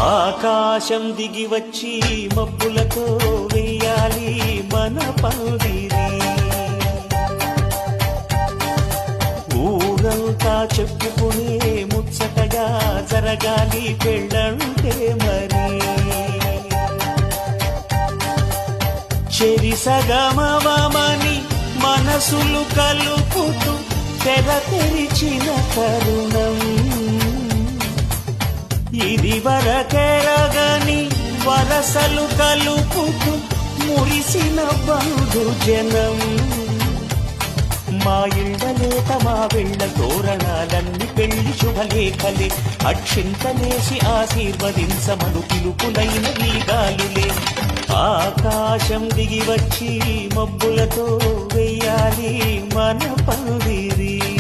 ఆకాశం దిగి వచ్చి మబ్బులతో వెయ్యాలి మన పందిరి. ఊరంతా చెప్పుకునే ముచ్చటగా జరగాలి పెళ్ళంటే మరి. చెరిసగమవమని మనసులు కలుపుతూ తెర తెరిచిన తరుణం. ఇది వరకెరగని వరసలు కలుపుతూ మురిసిన బంధు జనం. మా ఇళ్ళలేత మా వెళ్ళ తోరణాలన్నీ పెళ్లి శుభలేఖలే. అక్షింతలేసి ఆశీర్వదించమను పిలుపులైన వీగాలులే. ఆకాశం దిగి వచ్చి మబ్బులతో వెయ్యాలి మన పందిరి.